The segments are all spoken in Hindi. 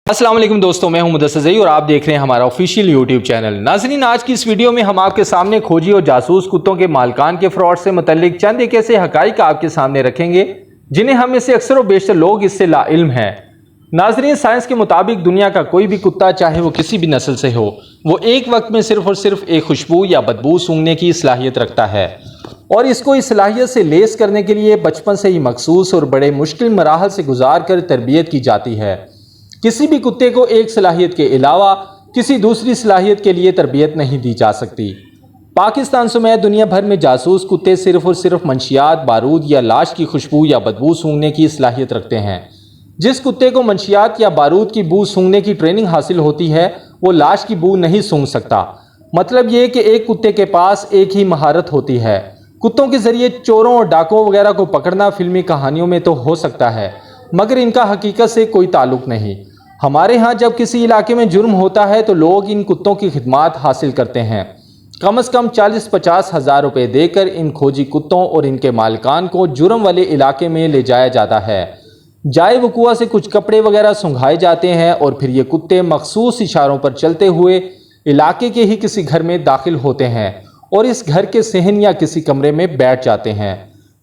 अस्सलाम वालेकुम दोस्तों, मैं हूं मुदस्सिर और आप देख रहे हैं हमारा ऑफिशियल यूट्यूब चैनल। नाज़रीन, आज की इस वीडियो में हम आपके सामने खोजी और जासूस कुत्तों के मालिकान के फ्रॉड से मुतल्लिक चंद एक ऐसे हकाइक आपके सामने रखेंगे जिन्हें हम में से अक्सर और बेशतर लोग इससे लाइल्म हैं। नाज़रीन, साइंस के मुताबिक दुनिया का कोई भी कुत्ता, चाहे वो किसी भी नस्ल से हो, वो एक वक्त में सिर्फ और सिर्फ एक खुशबू या बदबू सूंघने की सलाहियत रखता है और इसको इस सलाहियत से लेस करने के लिए बचपन से ही मखसूस और बड़े मुश्किल मराहल से गुजार कर तरबियत की जाती है। किसी भी कुत्ते को एक सलाहियत के अलावा किसी दूसरी सलाहियत के लिए तरबियत नहीं दी जा सकती। पाकिस्तान समेत दुनिया भर में जासूस कुत्ते सिर्फ और सिर्फ मंशियात, बारूद या लाश की खुशबू या बदबू सूंघने की सलाहियत रखते हैं। जिस कुत्ते को मंशियात या बारूद की बू सूंघने की ट्रेनिंग हासिल होती है, वो लाश की बू नहीं सूंघ सकता। मतलब ये कि एक कुत्ते के पास एक ही महारत होती है। कुत्तों के जरिए चोरों और डाकुओं वगैरह को पकड़ना फिल्मी कहानियों में तो हो सकता है, मगर इनका हकीकत से कोई ताल्लुक नहीं। हमारे यहाँ जब किसी इलाके में जुर्म होता है तो लोग इन कुत्तों की खिदमात हासिल करते हैं। कम से कम 40-50 हज़ार रुपये देकर इन खोजी कुत्तों और इनके मालिकान को जुर्म वाले इलाके में ले जाया जाता है। जाए वकुआ से कुछ कपड़े वगैरह सुंघाए जाते हैं और फिर ये कुत्ते मखसूस इशारों पर चलते हुए इलाके के ही किसी घर में दाखिल होते हैं और इस घर के सहन या किसी कमरे में बैठ जाते हैं।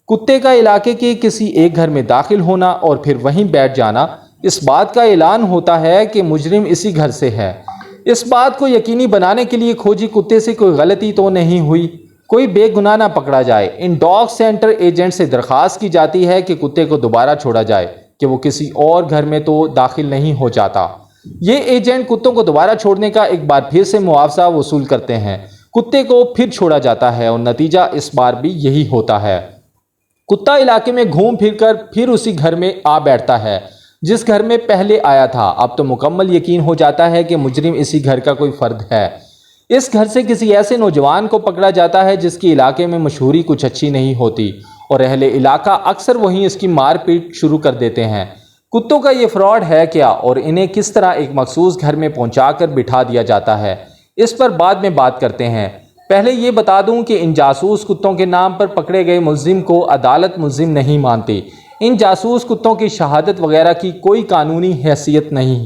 कुत्ते का इलाके के किसी एक घर में दाखिल होना और फिर वहीं बैठ जाना इस बात का ऐलान होता है कि मुजरिम इसी घर से है। इस बात को यकीनी बनाने के लिए खोजी कुत्ते से कोई गलती तो नहीं हुई, कोई बेगुनाह ना पकड़ा जाए, इन डॉग सेंटर एजेंट से दरख्वास्त की जाती है कि कुत्ते को दोबारा छोड़ा जाए कि वो किसी और घर में तो दाखिल नहीं हो जाता। ये एजेंट कुत्तों को दोबारा छोड़ने का एक बार फिर से मुआवजा वसूल करते हैं। कुत्ते को फिर छोड़ा जाता है और नतीजा इस बार भी यही होता है। कुत्ता इलाके में घूम फिर कर फिर उसी घर में आ बैठता है जिस घर में पहले आया था। अब तो मुकम्मल यकीन हो जाता है कि मुजरिम इसी घर का कोई फर्द है। इस घर से किसी ऐसे नौजवान को पकड़ा जाता है जिसकी इलाके में मशहूरी कुछ अच्छी नहीं होती और अहले इलाका अक्सर वहीं इसकी मारपीट शुरू कर देते हैं। कुत्तों का ये फ्रॉड है क्या और इन्हें किस तरह एक मखसूस घर में पहुंचाकर बिठा दिया जाता है, इस पर बाद में बात करते हैं। पहले ये बता दूं कि इन जासूस कुत्तों के नाम पर पकड़े गए मुलजिम को अदालत मुलजिम नहीं मानती। इन जासूस कुत्तों की शहादत वगैरह की कोई कानूनी हैसियत नहीं।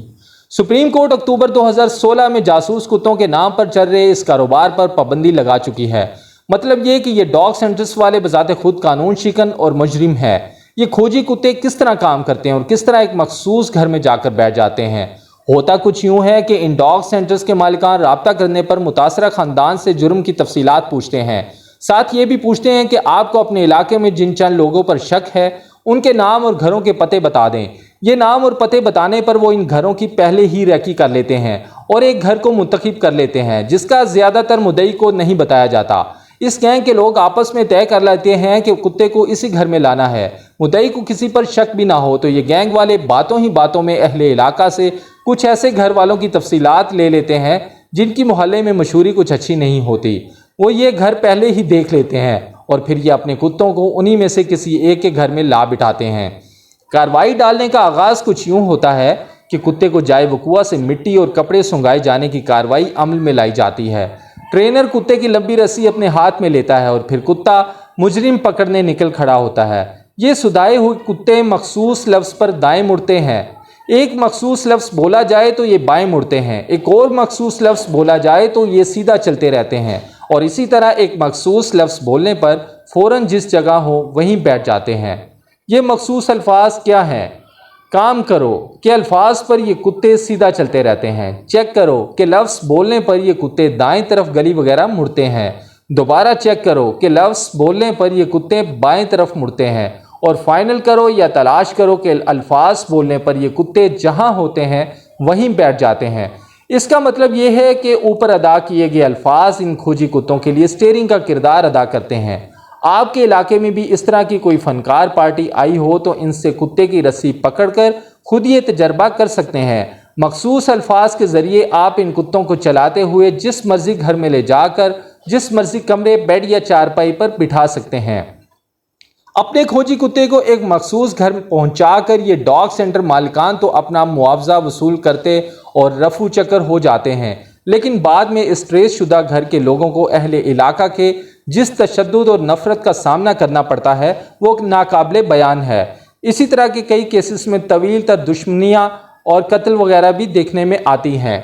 सुप्रीम कोर्ट अक्टूबर 2016 में जासूस कुत्तों के नाम पर चल रहे इस कारोबार पर पाबंदी लगा चुकी है। मतलब ये कि ये डॉग सेंटर्स वाले बजाते खुद कानून शिकन और मुजरिम है। ये खोजी कुत्ते किस तरह काम करते हैं और किस तरह एक मखसूस घर में जाकर बैठ जाते हैं। होता कुछ यूँ है कि इन डॉग सेंटर्स के मालिकान राब्ता करने पर मुतासरा खानदान से जुर्म की तफसीलात पूछते हैं। साथ ये भी पूछते हैं कि आपको अपने इलाके में जिन चंद लोगों पर शक है उनके नाम और घरों के पते बता दें। ये नाम और पते बताने पर वो इन घरों की पहले ही रेकी कर लेते हैं और एक घर को मुंतखब कर लेते हैं जिसका ज़्यादातर मुद्दई को नहीं बताया जाता। इस गैंग के लोग आपस में तय कर लेते हैं कि कुत्ते को इसी घर में लाना है। मुद्दई को किसी पर शक भी ना हो तो ये गैंग वाले बातों ही बातों में अहले इलाका से कुछ ऐसे घर वालों की तफसीलात ले लेते हैं जिनकी मोहल्ले में मशहूरी कुछ अच्छी नहीं होती। वो ये घर पहले ही देख लेते हैं और फिर ये अपने कुत्तों को उन्हीं में से किसी एक के घर में ला बिठाते हैं। कार्रवाई डालने का आगाज़ कुछ यूँ होता है कि कुत्ते को जाए वकुआ से मिट्टी और कपड़े सुंघाए जाने की कार्रवाई अमल में लाई जाती है। ट्रेनर कुत्ते की लंबी रस्सी अपने हाथ में लेता है और फिर कुत्ता मुजरिम पकड़ने निकल खड़ा होता है। ये सुधाए हुए कुत्ते मखसूस लफ्ज़ पर दाएं मुड़ते हैं। एक मखसूस लफ्ज़ बोला जाए तो ये बाएं मुड़ते हैं, एक और मखसूस लफ्ज़ बोला जाए तो ये सीधा चलते रहते हैं और इसी तरह एक मखसूस लफ्ज़ बोलने पर फ़ौरन जिस जगह हो वहीं बैठ जाते हैं। ये मखसूस अल्फाज क्या हैं? काम करो के अल्फाज पर ये कुत्ते सीधा चलते रहते हैं। चेक करो के लफ्ज़ बोलने पर ये कुत्ते दाएं तरफ गली वगैरह मुड़ते हैं। दोबारा चेक करो के लफ्ज़ बोलने पर ये कुत्ते बाएं तरफ मुड़ते हैं। और फाइनल करो या तलाश करो के अल्फाज बोलने पर ये कुत्ते जहाँ होते हैं वहीं बैठ जाते हैं। इसका मतलब ये है कि ऊपर अदा किए गए अल्फाज इन खोजी कुत्तों के लिए स्टीयरिंग का किरदार अदा करते हैं। आपके इलाके में भी इस तरह की कोई फनकार पार्टी आई हो तो इनसे कुत्ते की रस्सी पकड़कर खुद ये तजर्बा कर सकते हैं। मखसूस अल्फाज के ज़रिए आप इन कुत्तों को चलाते हुए जिस मर्जी घर में ले जाकर जिस मर्जी कमरे, बेड या चारपाई पर बिठा सकते हैं। अपने खोजी कुत्ते को एक मखसूस घर में पहुंचाकर ये डॉग सेंटर मालिकान तो अपना मुआवजा वसूल करते और रफू चक्कर हो जाते हैं, लेकिन बाद में इस ट्रेस शुदा घर के लोगों को अहले इलाका के जिस तशद्दुद और नफरत का सामना करना पड़ता है वो नाकाबिले बयान है। इसी तरह के कई केसेस में तवील तर दुश्मनियाँ और कत्ल वगैरह भी देखने में आती हैं।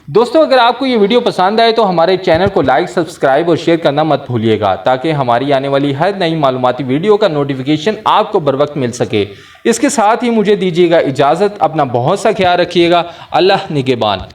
दोस्तों, अगर आपको ये वीडियो पसंद आए तो हमारे चैनल को लाइक, सब्सक्राइब और शेयर करना मत भूलिएगा, ताकि हमारी आने वाली हर नई मालूमाती वीडियो का नोटिफिकेशन आपको बर वक्त मिल सके। इसके साथ ही मुझे दीजिएगा इजाज़त। अपना बहुत सा ख्याल रखिएगा। अल्लाह निगहबान।